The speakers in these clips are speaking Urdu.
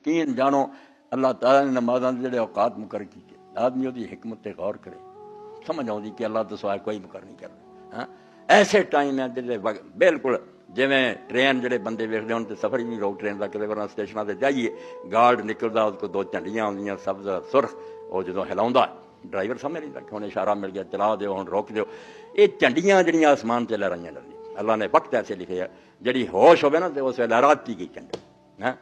یقین جانو اللہ تعالیٰ نے نمازاں دے جڑے اوقات مقرر کیتے آدمی دی حکمت تے غور کرے سمجھ آؤں کہ اللہ تو سوائے کوئی مقرر نہیں کرنا ہاں ایسے ٹائم ہے جڑے بالکل جویں ٹرین جڑے بندے ویکھدے ہون تے سفر ہی نہیں روک ٹرین دا کدے ورنہ اسٹیشناں تے جائیے گارڈ نکلدا اس کو 2 جھنڈیاں ہوندیاں سبز سرخ وہ جدوں ہلاوندا ڈرائیور سمجھ نہیں لگتا ہن اشارہ مل گیا چلا دیو ہن روک دیو یہ جھنڈیاں جڑیاں آسمان تے لہ رہیاں لگدی اللہ نے وقت ایسے لکھے ہے جڑی ہوش ہوے نا تے اس ویلے رات کی گئی جھنڈی ہاں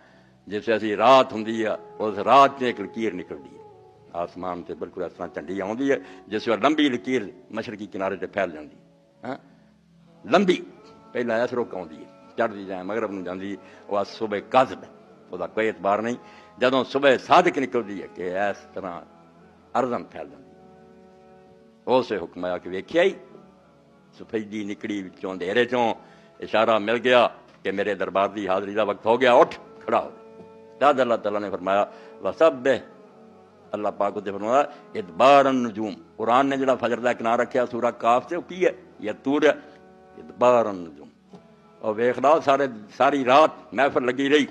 جس اسی رات ہوندی ہے اس رات تے ایک لکیر نکلدی ہے آسمان تے بالکل اس طرح جھنڈی آوندی ہے جس ویلے لمبی لکیر مشرقی کنارے تے پھیل جاندی ہاں لمبی پہلا اس رک آوندی ہے چڑھدی جائے مغرب نوں جاندی وہ صبح کاذب ہے وہ کوئی اعتبار نہیں جدوں صبح صادق نکلدی ہے کہ اس طرح ارضاں پھیل جاندی اسے حکم آیا کہ ویکھیا ہی سفیدی نکڑی وچوں اندھیرے چوں اشارہ مل گیا کہ میرے دربار دی حاضری دا وقت ہو گیا اٹھ کھڑا ہو تد اللہ تعالیٰ نے فرمایا وسبح اللہ پاک نے فرمایا ادبار النجوم قرآن نے جڑا فجر دا ایک نام رکھیا سورہ کاف سے وہ کی ہے یہ تور ہے ادبار النجوم اور ویکھ لو ساری رات محفل لگی رہی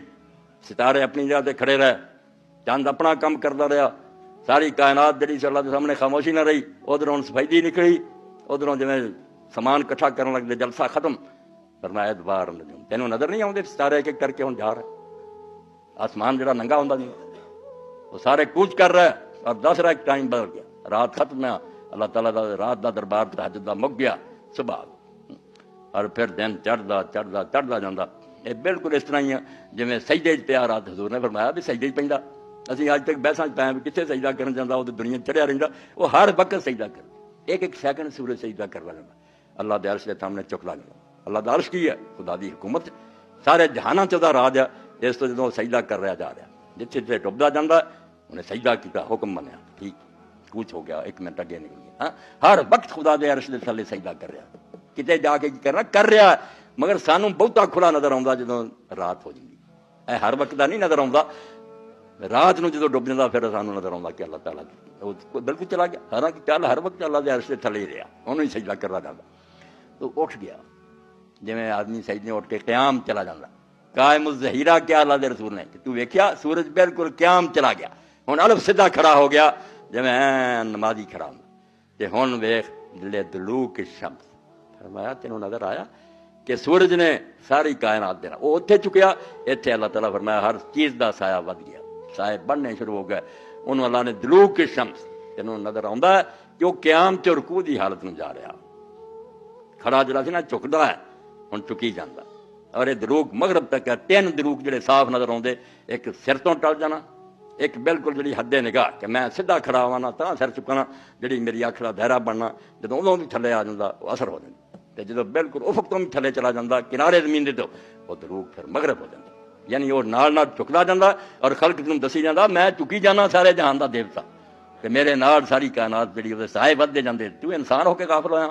ستارے اپنی جگہ تے کھڑے رہے چاند اپنا کام کرتا رہا ساری کائنات جڑی سی اللہ کے سامنے خاموشی نہ رہی ادھروں سفیدی نکلی ادھروں جویں سامان کٹھا کرن لگتے جلسہ ختم فرمایا ادبار النجوم تینوں نظر نہیں آؤندے ستارے ایک ایک کر کے ہن جا رہے آسمان جڑا ننگا ہوندا نہیں وہ سارے کوچ کر رہے اور دوسرا ایک ٹائم بدل گیا رات ختم ہے اللہ تعالیٰ دا رات دا دربار تہجد دا مک گیا صبح اور پھر دن چڑھدا جاندا یہ بالکل اس طرح ہی ہے جویں سجدے پیا رات حضور نے فرمایا بھی سجدے پیندا اسی اج تک بحثاں پے ہیں کتنے سجدہ کرن جاندا وہ دنیا چڑھیا رہندا وہ ہر وقت سجدہ کر ایک ایک سیکنڈ سورج سجدہ کروا لیندا اللہ دے عرش دے سامنے چکلا جاندا اللہ دا عرش کی ہے خدا دی حکومت سارے جہاناں چ دا راج ہے اس تو جدوں سجدہ کر رہا جا رہا جتھے جتھے ڈبدا جاندا انہیں سجدہ کیتا حکم منیا ٹھیک کوچ ہو گیا 1 منٹ اگے نکل گیا ہاں ہر وقت خدا دے عرش دے تھلے سجدہ کر رہا کتے جا کے کر رہا مگر سانوں بہتا کھلا نظر آਉਂدا جدوں رات ہو جاندی اے ہر وقت دا نہیں نظر آਉਂدا رات نوں جدوں ڈب جاندا پھر سانوں نظر آਉਂدا کہ اللہ تعالیٰ بالکل چلا گیا حالانکہ چل ہر وقت اللہ دے عرش دے تھلے ہی رہا انہوں ہی سجدہ کردا جاندا تو اٹھ گیا جویں آدمی سجدے اٹھ کے قیام چلا جاندا قائم الظہیرہ کیا اللہ دے رسول نے کہ تو ویکھیا سورج بالکل قیام چلا گیا ہن الف سیدھا کھڑا ہو گیا جویں نمازی کھڑا ہوندا تے ہن ویکھ لدلوک الشمس فرمایا تینوں نظر آیا کہ سورج نے ساری کائنات دینا وہ اتنے چکیا اتنے اللہ تعالیٰ فرمایا ہر چیز دا سایہ ود گیا سایہ بڑھنے شروع ہو گئے انہوں اللہ نے دلوک الشمس تینوں نظر آਉਂدا ہے کہ وہ قیام تے رکوع دی حالت میں جا رہا کھڑا جڑا سی نا چکدا ہے ہن چکی جاندا اور یہ دلوک مغرب تک ہے 3 دلوک جڑے صاف نظر آتے ایک سر تو ٹل جانا ایک بالکل جڑی حد نگاہ کہ میں سیدھا کھڑا ہوا تا سر چکنا جڑی میری اکھ دا دائرہ بننا جدوں ادوں بھی تھلے آ جاندا وہ اثر ہو جاندا تے جدوں بالکل افق تو بھی تھلے چلا جاندا کنارے زمین دے تو وہ دلوک پھر مغرب ہو جاندا یعنی وہ نال چکدا جاندا اور خلق نوں دسی جاندا میں چکی جانا سارے جہان دا دیوتا کہ میرے نال ساری کائنات جڑی وہ سائے ودے جاندے تو انسان ہو کے غافل ہویا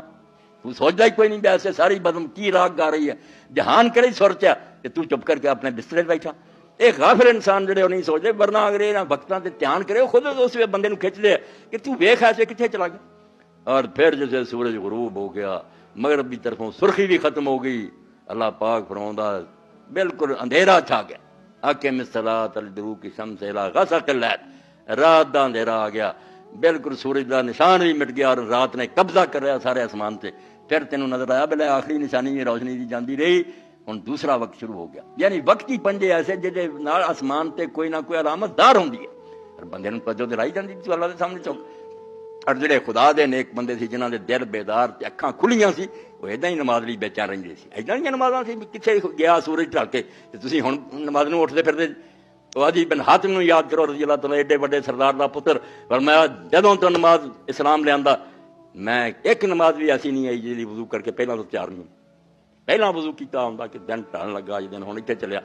تو سوچدا ہی کوئی نہیں ویسے ساری بدم کی راگ گا رہی ہے جہان کرے سوچیا کہ تو چپ کر کے اپنے بسترے بیٹھا ایک غافل انسان جڑے وہ نہیں سوچتے ورنہ اگر یہ وقتاں تے دھیان کرے خود اس بندے نوں کھچ دے کہ تو ویکھ ایسے کتنے چلا گیا اور پھر جیسے سورج غروب ہو گیا مغرب کی طرفوں سرخی بھی ختم ہو گئی اللہ پاک فرماوندا بالکل اندھیرا چھا گیا اقم الصلاۃ لدلوک الشمس الی غسق اللیل رات دا اندھیرا آ گیا بالکل سورج دا نشان بھی مٹ گیا اور رات نے قبضہ کر رہا سارے آسمان سے پھر تینوں نظر آیا بلے آخری نشانی روشنی دی جاندی رہی ہن دوسرا وقت شروع ہو گیا یعنی وقت ہی پنجے ایسے جہدے نال آسمان تے کوئی نہ کوئی علامت دار ہوندی ہے اور بندے نوں توجہ دلائی جاندی تو اللہ دے سامنے چوک اور جڑے خدا دے نیک بندے سی جنہاں دے دل بیدار تے اکھاں کھلیاں سی وہ ایداں ہی نماز لئی بے چین رہندے سی ایداں ہی نمازاں سی کتھے گیا سورج ڈھل کے تے تسی ہن نماز نوں اٹھدے پھردے عدی بن حاتم نوں یاد کرو رضی اللہ تعالیٰ ایڈے بڑے سردار دا پتر فرمایا جدوں تو نماز اسلام لے میں ایک نماز بھی ایسی نہیں آئی جی وضو کر کے پہلا تو تیار نہیں پہلا وضو کیتا ہوندا کہ دن ٹھہرن لگا جی دن ہن اتنے چلیا